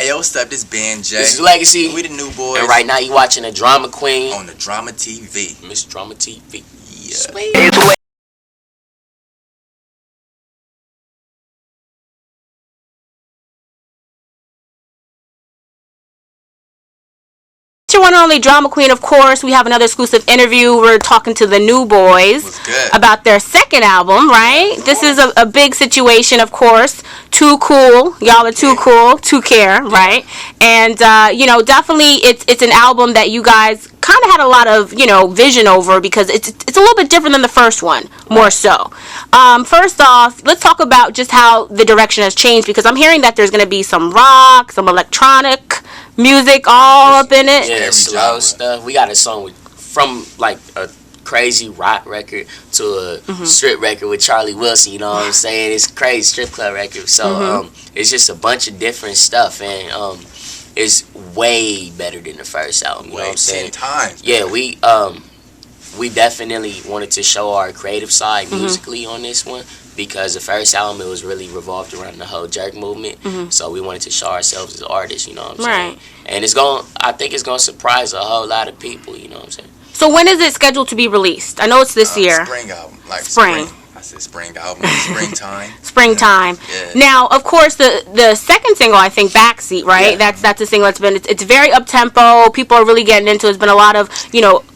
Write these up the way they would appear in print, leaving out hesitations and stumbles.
Yo, what's up? This Ben J. This is Legacy. We the new boys. And right now you watching a drama queen on the Drama TV. Miss Drama TV. Yeah. Sweet. Your one and only drama queen, of course. We have another exclusive interview. We're talking to the new Boyz about their second album, right? This is a big situation, of course. Too cool. Y'all are too cool to care, right? And definitely it's an album that you guys kind of had a lot of vision over, because it's a little bit different than the first one, more so. First off, let's talk about just how the direction has changed, because I'm hearing that there's going to be some rock, some electronic music all up in it. Yeah, slow stuff. We got a song from like a crazy rock record to a strip record with Charlie Wilson. You know what I'm saying? It's crazy strip club record. So it's just a bunch of different stuff, and it's way better than the first album. You know what I'm saying? 10 times. Yeah, we definitely wanted to show our creative side musically on this one, because the first album, it was really revolved around the whole jerk movement. So we wanted to show ourselves as artists, you know what I'm saying? And I think it's going to surprise a whole lot of people, you know what I'm saying? So when is it scheduled to be released? I know it's this year. Spring album. Like spring. I said spring album. Springtime. Springtime. Yeah. Now, of course, the second single, I think, Backseat, right? Yeah. That's a single that's been, it's very up-tempo. People are really getting into it. There's been a lot of,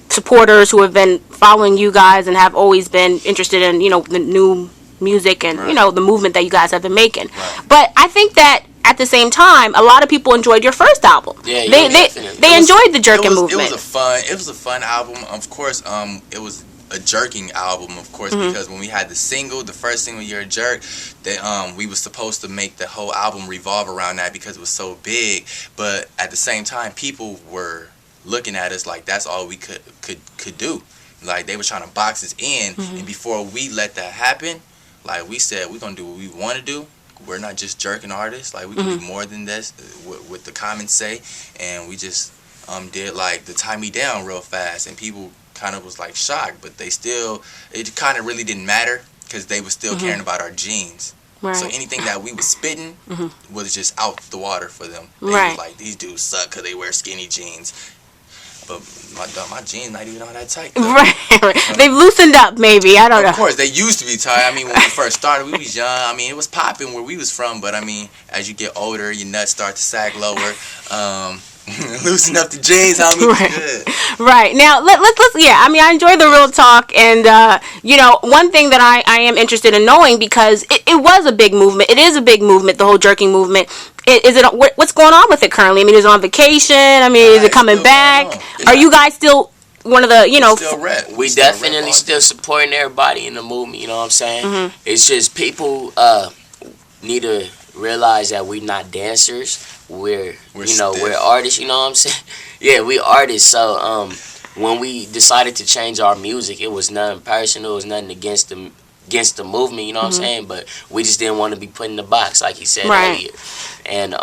supporters who have been following you guys and have always been interested in, the new music and the movement that you guys have been making. But I think that at the same time, a lot of people enjoyed your first album. Yeah, they enjoyed the Jerkin movement. It was a fun album. Of course, it was a jerking album, of course, because when we had the first single, You're a Jerk, that we was supposed to make the whole album revolve around that, because it was so big. But at the same time, people were looking at us like that's all we could do. Like, they were trying to box us in, and before we let that happen, like, we said, we're going to do what we want to do. We're not just jerking artists. Like, we can do more than this, what the comments say. And we just did, like, the Tie Me Down real fast. And people kind of was, like, shocked. But it kind of really didn't matter, because they were still caring about our jeans. Right. So anything that we was spitting was just out the water for them. They was like, these dudes suck because they wear skinny jeans. But my jeans not even all that tight, though. Right. They've loosened up, maybe. I don't know. Of course, they used to be tight. I mean, when we first started, we was young. I mean, it was popping where we was from. But, I mean, as you get older, your nuts start to sag lower. Loosen up the jeans, homie. Good. Right. Now, let's I mean, I enjoy the real talk. And, one thing that I am interested in knowing, because it was a big movement. It is a big movement, the whole jerking movement. Is it? What's going on with it currently? I mean, is it on vacation? I mean, is it coming back? Are you guys still one of the, We definitely still supporting everybody in the movement, you know what I'm saying? It's just people need to realize that we're not dancers. We're artists, you know what I'm saying? Yeah, we artists. So when we decided to change our music, it was nothing personal. It was nothing against the movement, you know what I'm saying? But we just didn't want to be put in the box, like he said earlier. And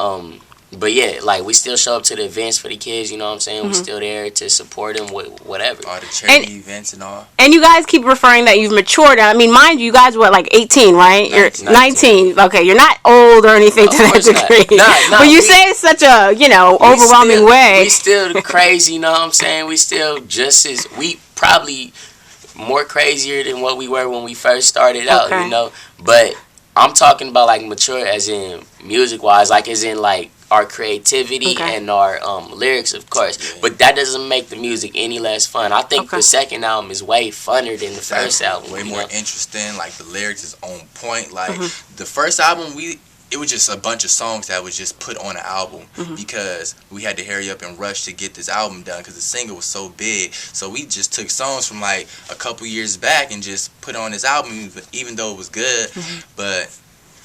but yeah, like, we still show up to the events for the kids, you know what I'm saying? We're still there to support them with whatever. All the charity events and all. And you guys keep referring that you've matured. I mean, mind you guys were like 18, right? You're 19. Okay, you're not old or anything to that degree. But you say it such a, overwhelming way. We still crazy, you know what I'm saying? We still we probably more crazier than what we were when we first started out, But I'm talking about, like, mature as in music-wise, like, as in, like, our creativity and our lyrics, of course. But that doesn't make the music any less fun. I think the second album is way funner than the first album. Way more interesting. Like, the lyrics is on point. Like, the first album, it was just a bunch of songs that was just put on an album, because we had to hurry up and rush to get this album done, because the single was so big. So we just took songs from, like, a couple years back and just put on this album, even though it was good. But,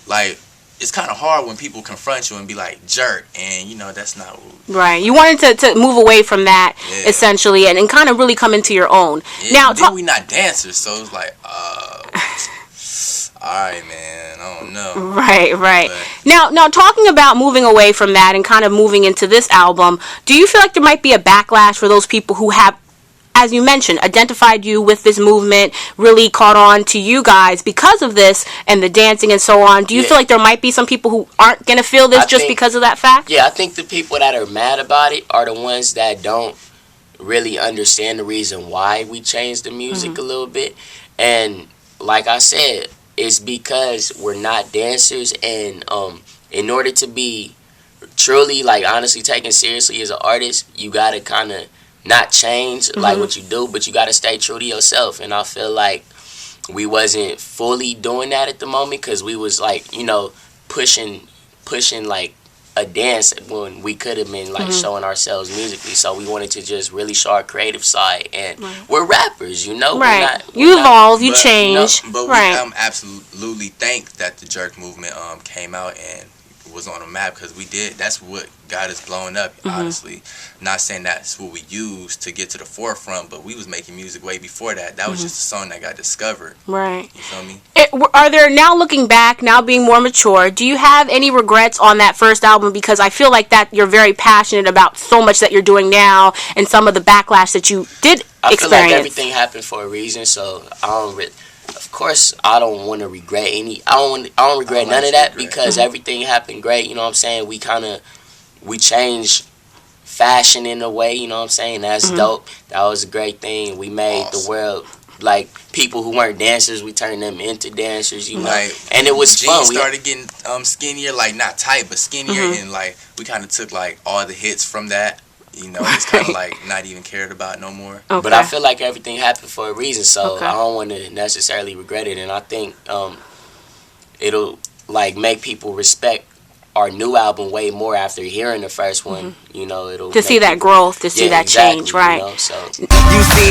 like, it's kind of hard when people confront you and be like, jerk, and that's not right. You wanted to move away from that, essentially, and kind of really come into your own. Now, then we not dancers, so it's like, alright, man, I don't know. Right. But now talking about moving away from that and kind of moving into this album, do you feel like there might be a backlash for those people who have as you mentioned, identified you with this movement, really caught on to you guys because of this and the dancing and so on. Do you feel like there might be some people who aren't going to feel this because of that fact? Yeah, I think the people that are mad about it are the ones that don't really understand the reason why we changed the music a little bit. And like I said, it's because we're not dancers, and in order to be truly, like, honestly taken seriously as an artist, you gotta kind of not change like what you do, but you gotta stay true to yourself. And I feel like we wasn't fully doing that at the moment, because we was like, you know, pushing like a dance when we could have been like showing ourselves musically. So we wanted to just really show our creative side, and we're rappers, you know. Right. You evolve, you change. You know, but we absolutely think that the jerk movement came out and was on a map, because we did. That's what got us blown up, honestly. Not saying that's what we used to get to the forefront, but we was making music way before that. That was just a song that got discovered. Right. You feel me? Are there, now looking back, now being more mature, do you have any regrets on that first album? Because I feel like that you're very passionate about so much that you're doing now, and some of the backlash that you did experience. I feel like everything happened for a reason, so I don't really... Of course, I don't want to regret any. I don't regret none of that, because everything happened great. You know what I'm saying? We changed fashion in a way. You know what I'm saying? That's dope. That was a great thing. We made the world, like, people who weren't dancers, we turned them into dancers. You know, and it was fun. We started getting skinnier, like not tight, but skinnier, and like we kind of took like all the hits from that. You know, it's kind of like not even cared about no more. Okay. But I feel like everything happened for a reason, so I don't want to necessarily regret it. And I think it'll like make people respect our new album way more after hearing the first one. You know, it'll to see that growth, to see that change, right? You know, so. You see